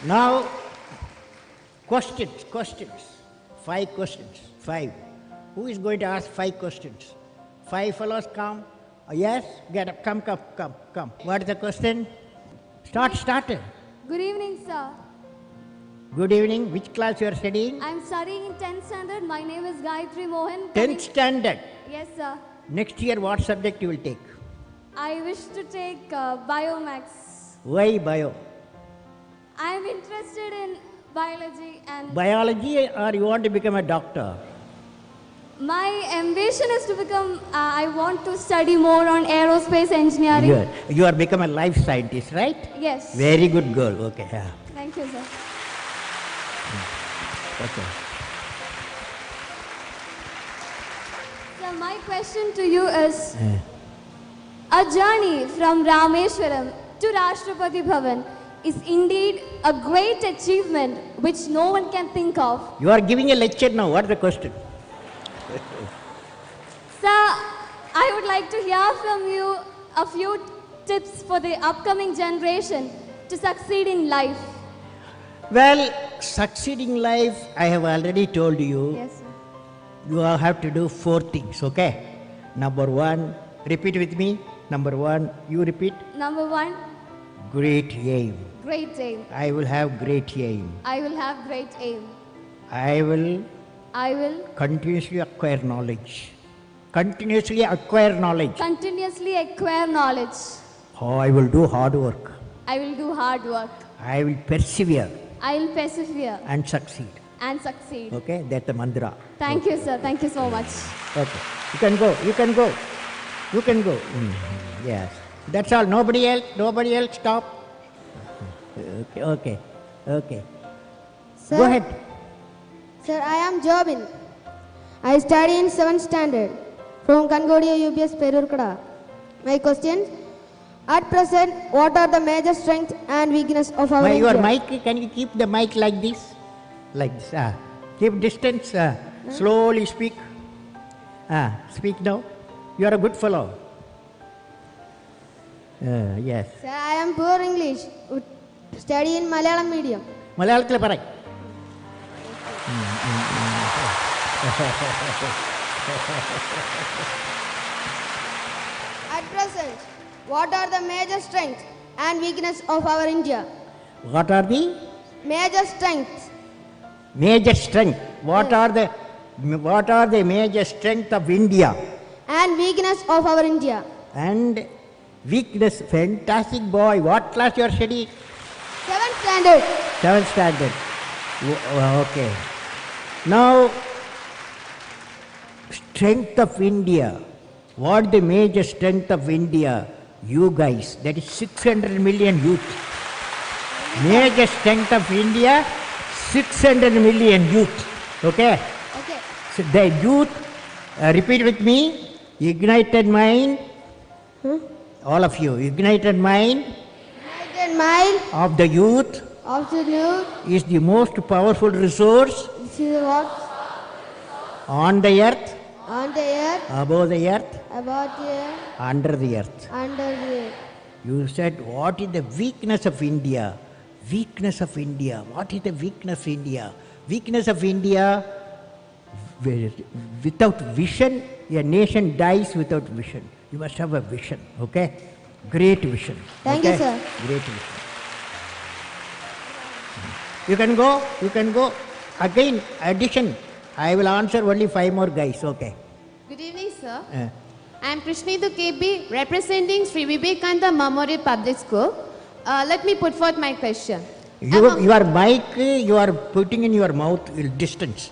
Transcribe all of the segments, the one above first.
Now, questions. 5 questions. 5. Who is going to ask 5 questions? 5 fellows come. Yes? Get up. Come. What is the question? Start. Good evening, sir. Good evening. Which class you are studying? I'm studying in 10th standard. My name is Gayatri Mohan. 10th standard. Yes, sir. Next year, what subject you will take? I wish to take Biomax. Why bio? I'm interested in biology and Biology, or you want to become a doctor? my ambition is to become, I want to study more on aerospace engineering. You are become a life scientist, right? Yes. Very good girl. Okay. Yeah. Thank you, sir. Okay. So my question to you is, a journey from Rameshwaram to Rashtrapati Bhavan is indeed a great achievement which no one can think of. You are giving a lecture now. What is the question? Sir, I would like to hear from you a few tips for the upcoming generation to succeed in life. Well, succeeding life, I have already told you. Yes, sir. You have to do 4 things, okay? Number 1, repeat with me. Number 1, you repeat. Number 1, Great aim. great aim. I will have great aim. I will have great aim. I will I will continuously acquire knowledge. Continuously acquire knowledge. continuously acquire knowledge. Oh, I will do hard work. I will do hard work. I will persevere I will persevere and succeed. and succeed. Okay, that's the mantra. Thank you, sir. Thank you so much. Okay, you can go. Yes, that's all. Nobody else. Stop. Okay. Sir, Go ahead. Sir, I am Jobin. I study in 7th standard from Kangodia UBS Perurkada. My question: at present, what are the major strengths and weakness of our Your India? mic, can you keep the mic like this? Like this. Keep distance. Slowly speak. Speak now. You are a good fellow. Yes. Sir, I am poor English. Study in Malayalam medium. മലയാളത്തിൽ പറ. At present, what are the major strengths and weakness of our India? What are the Major strengths major strength? What are the major strength of India? and weakness of our India. And weakness. Fantastic boy. What class you are studying? 7th standard. 7th standard. Okay. Now, strength of India. What the major strength of India? You guys. That is 600 million youth. Major strength of India, 600 million youth. Okay? Okay. So the youth, repeat with me, ignited mind, all of you, ignited mind United mind of the youth of the youth. is the most powerful resource This is what on the earth, on the earth, above the earth, about the earth, under the earth. under the earth. You said, what is the weakness of India? Weakness of India. What is the weakness of India? Weakness of India, without vision, a nation dies without vision. You must have a vision, okay? Great vision. Thank you, okay? sir. Great vision. You can go. Again, addition. I will answer only 5 more guys, okay? Good evening, sir. Uh, I am Krishnidhu KB, representing Sri Vivekananda Memorial Public School. Let me put forth my question. your mic, you are putting in your mouth distance.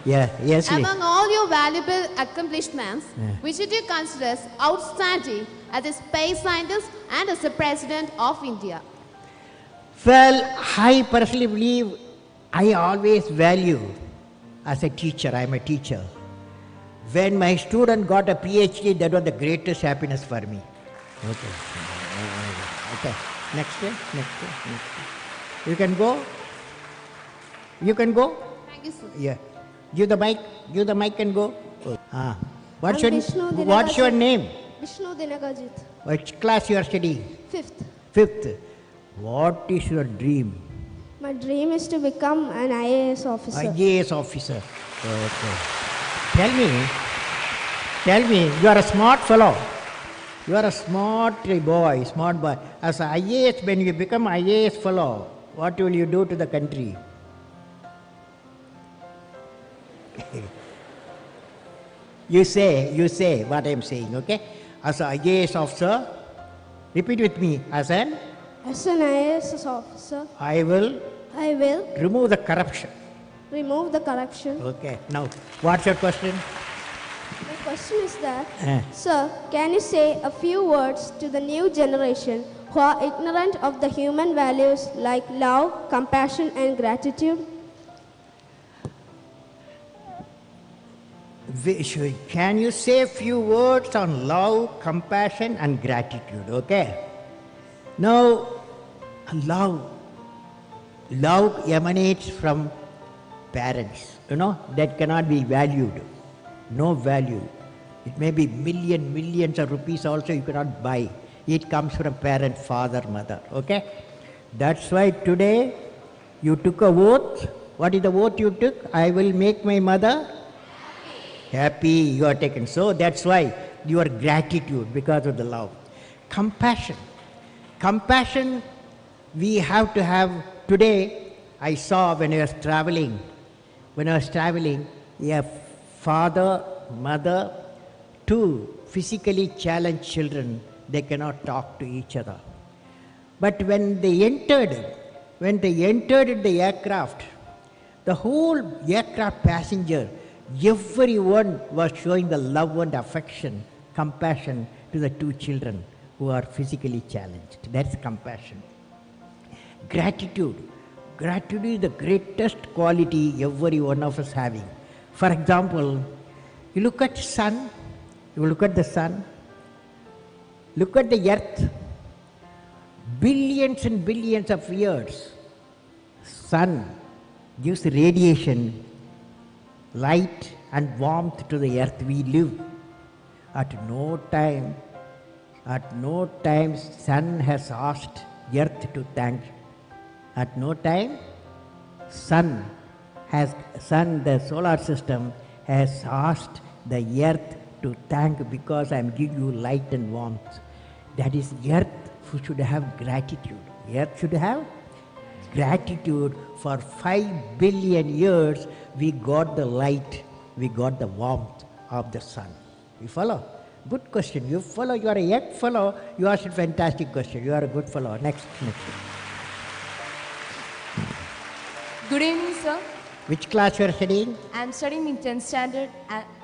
Yes. Among all your valuable accomplishments, which do you consider as outstanding as a space scientist and as a president of India? Well, I personally believe I always value as a teacher. I am a teacher. When my student got a PhD, that was the greatest happiness for me. Okay. Next year. You can go. Thank you, sir. Yeah. Give the mic and go. What's I'm your Vishnu What's your Dinakajit. name? Vishnu Dinakajit. Which class you are studying? 5th. 5th. What is your dream? My dream is to become an IAS officer. IAS officer. Okay. Tell me, you are a smart fellow. You are a smart boy. As an IAS, when you become IAS fellow, what will you do to the country? You say what I am saying, okay? As an IAS officer, repeat with me. As an IAS officer, I will remove the corruption. remove the corruption. Okay. Now, what's your question? My question is that, Eh. sir, can you say a few words to the new generation who are ignorant of the human values like love, compassion, and gratitude? Can you say a few words on love, compassion, and gratitude? Okay. Now, love emanates from parents. That cannot be valued. No value. It may be millions of rupees also you cannot buy. It comes from parent, father, mother. Okay. That's why today you took a oath. What is the oath you took? I will make my mother happy. You are taken. So that's why your gratitude, because of the love. Compassion, we have to have. Today I saw when I was traveling, a father, mother, two physically challenged children, they cannot talk to each other. But when they entered the aircraft, the whole aircraft passenger, everyone was showing the love and affection, compassion to the two children who are physically challenged. That's compassion. Gratitude is the greatest quality every one of us having. For example, you look at the sun, look at the earth, billions and billions of years. Sun gives radiation, light and warmth to the earth we live. At no time sun has asked earth to thank. At no time the solar system has asked the earth to thank because I am giving you light and warmth. That is, earth should have gratitude. Earth should have gratitude. For 5 billion years we got the light, we got the warmth of the sun. You follow? Good question. You follow. You are a young fellow. You asked a fantastic question. You are a good fellow. Next. Good evening, sir. Which class you are studying? I am studying in 10th standard.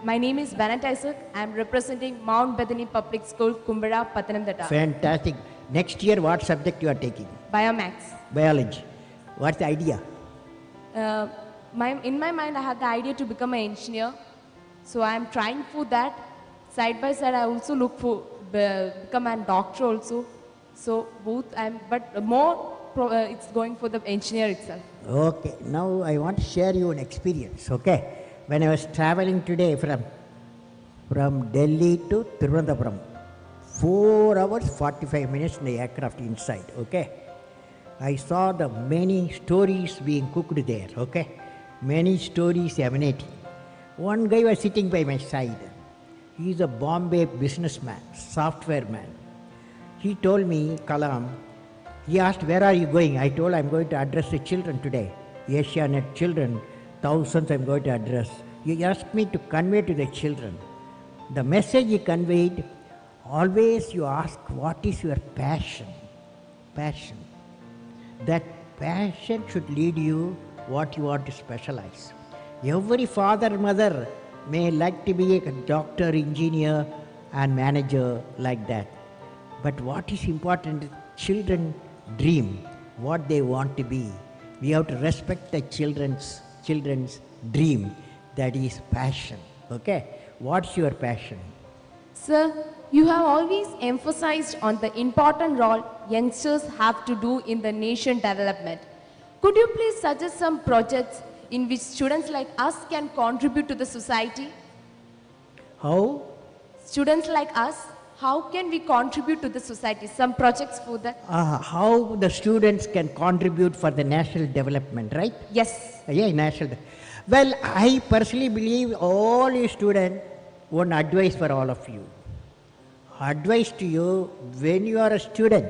My name is Bennett Isaac. I am representing Mount Bethany Public School, Kumbara, Pathanamthitta. Fantastic. Next year, what subject you are taking? Biomax. Biology. What's the idea? In my mind, I had the idea to become an engineer. So I am trying for that. Side by side, I also look for become a doctor also. So both, it's going for the engineer itself. Okay. Now I want to share you an experience. Okay. When I was traveling today from Delhi to Thiruvananthapuram, 4 hours 45 minutes in the aircraft inside. Okay. I saw the many stories being cooked there. Okay. Many stories emanating. One guy was sitting by my side. He is a Bombay businessman, software man. He told me, Kalam, he asked, where are you going? I told, I'm going to address the children today. Asianet children, thousands I'm going to address. He asked me to convey to the children. The message he conveyed, always you ask, what is your passion? Passion. That passion should lead you what you want to specialize. Every father, mother may like to be a doctor, engineer and manager like that. But what is important is children dream what they want to be. We have to respect the children's dream. That is passion. Okay? What's your passion? Sir, you have always emphasized on the important role youngsters have to do in the nation development. Could you please suggest some projects in which students like us can contribute to the society? How? Students like us, how can we contribute to the society? Some projects for that? How the students can contribute for the national development, right? Yes. Yeah, national. Well, I personally believe all you students, one advice for all of you. Advice to you, when you are a student,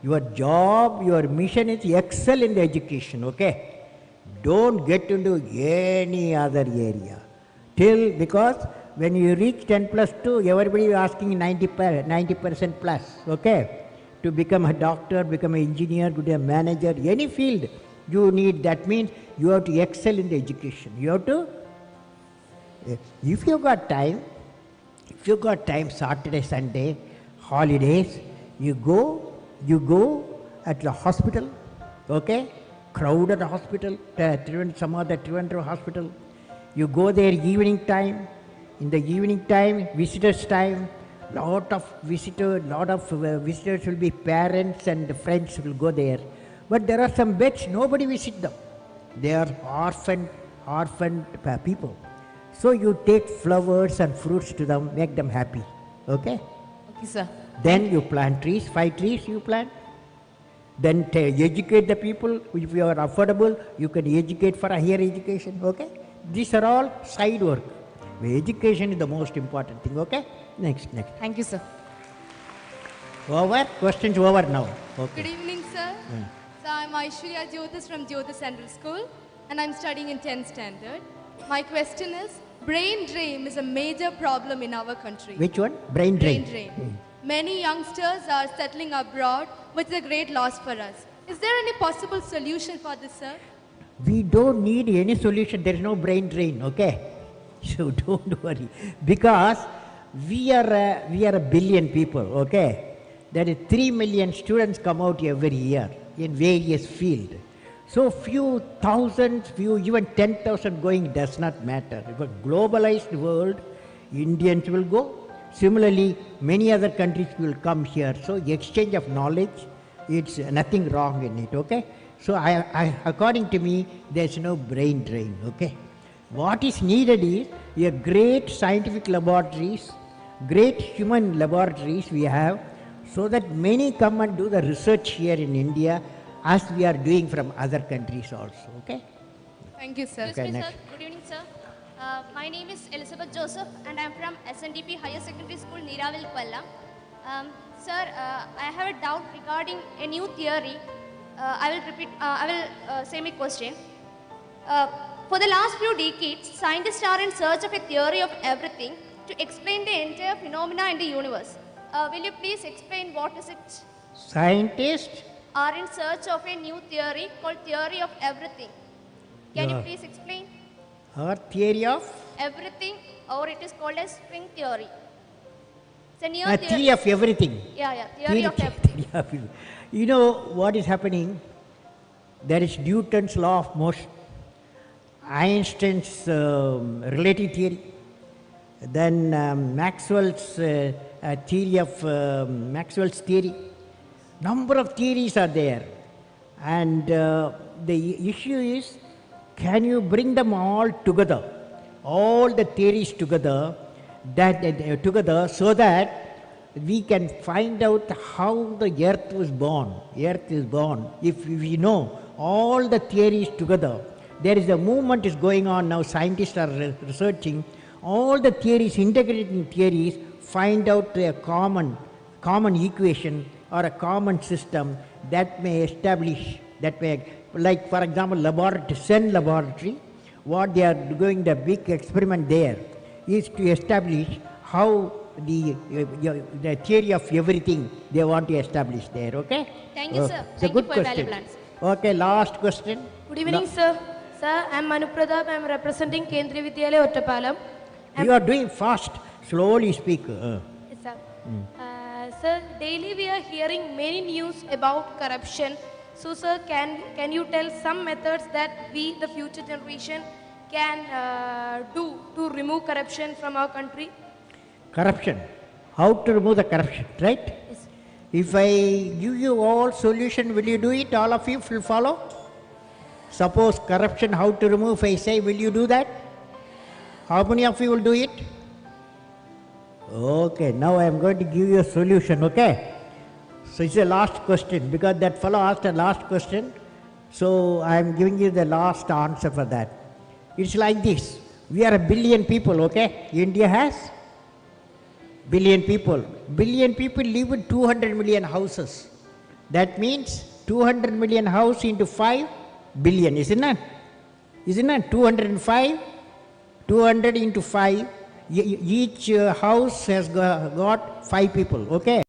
your job, your mission is excel in the education, okay? Don't get into any other area. Because when you reach 10 plus 2, everybody is asking 90% plus, okay? To become a doctor, become an engineer, become a manager, any field you need. That means you have to excel in the education. You have to, if you got time, Saturday, Sunday, holidays, you go at the hospital, okay? Crowded hospital, some other Trivandrum hospital. You go there evening time. In the evening time, visitors time, lot of visitors will be parents and friends will go there. But there are some beds, nobody visit them. They are orphaned people. So you take flowers and fruits to them, make them happy. Okay? Okay, sir. Then you plant trees, 5 trees you plant. Then educate the people. If you are affordable, you can educate for a higher education. Okay? These are all side work. Education is the most important thing. Okay? Next. Thank you, sir. Over? Questions over now. Okay. Good evening, sir. So I'm Aishwarya Jyotis from Jyotis Central School and I'm studying in 10th standard. My question is, brain drain is a major problem in our country. Which one? Brain drain. Brain drain. Many youngsters are settling abroad, which is a great loss for us. Is there any possible solution for this, sir? We don't need any solution. There is no brain drain. Okay? So don't worry. Because we are a billion people. Okay? There is 3 million students come out every year in various fields. So few thousands, even 10,000 going does not matter. If a globalized world, Indians will go. Similarly, many other countries will come here. So exchange of knowledge, it's nothing wrong in it, okay? So according to me, there's no brain drain, okay? What is needed is a great scientific laboratories, great human laboratories we have, so that many come and do the research here in India as we are doing from other countries also, okay? Thank you, sir. Okay, Excuse me, next. sir. Good evening, sir. My name is Elizabeth Joseph, and I'm from SNDP Higher Secondary School, Neeravil, Palla. Sir, I have a doubt regarding a new theory. I will say my question. For the last few decades, scientists are in search of a theory of everything to explain the entire phenomena in the universe. Will you please explain what is it? Scientists Are in search of a new theory called theory of everything. Can you Yeah. please explain? or theory of Everything, or it is called as string theory. It's a new theory of everything. Theory of everything. Theory of everything. You know what is happening? There is Newton's law of motion, Einstein's relative theory, then Maxwell's theory of Maxwell's theory. Number of theories are there, and the issue is, can you bring them all together, all the theories together, together, so that we can find out how the earth was born. Earth is born. If we know all the theories together, there is a movement is going on now. Scientists are researching all the theories, integrating theories, find out a common equation or a common system that may establish, like for example, CERN laboratory, what they are doing, the big experiment there is to establish how the theory of everything they want to establish there, okay? Thank you, sir. It's a Thank good you for your question. valuable answer. Okay, last question. Good evening, sir. Sir, I am Manu Pradap. I am representing Kendriya Vidyalaya, Ottapalam. You are doing fast, slowly speak. Yes, sir. Sir, daily we are hearing many news about corruption. So, sir, can you tell some methods that we, the future generation, can do to remove corruption from our country? Corruption. How to remove the corruption, right? Yes. If I give you all solution, will you do it? All of you will follow? Suppose corruption, how to remove, if I say, will you do that? How many of you will do it? Okay, now I am going to give you a solution, okay? So it's the last question because that fellow asked a last question. So I am giving you the last answer for that. It's like this. We are a billion people, okay? India has billion people. Billion people live in 200 million houses. That means 200 million house into 5 billion, isn't it? Isn't it? 205, 200 into 5. Each house has got 5 people, okay?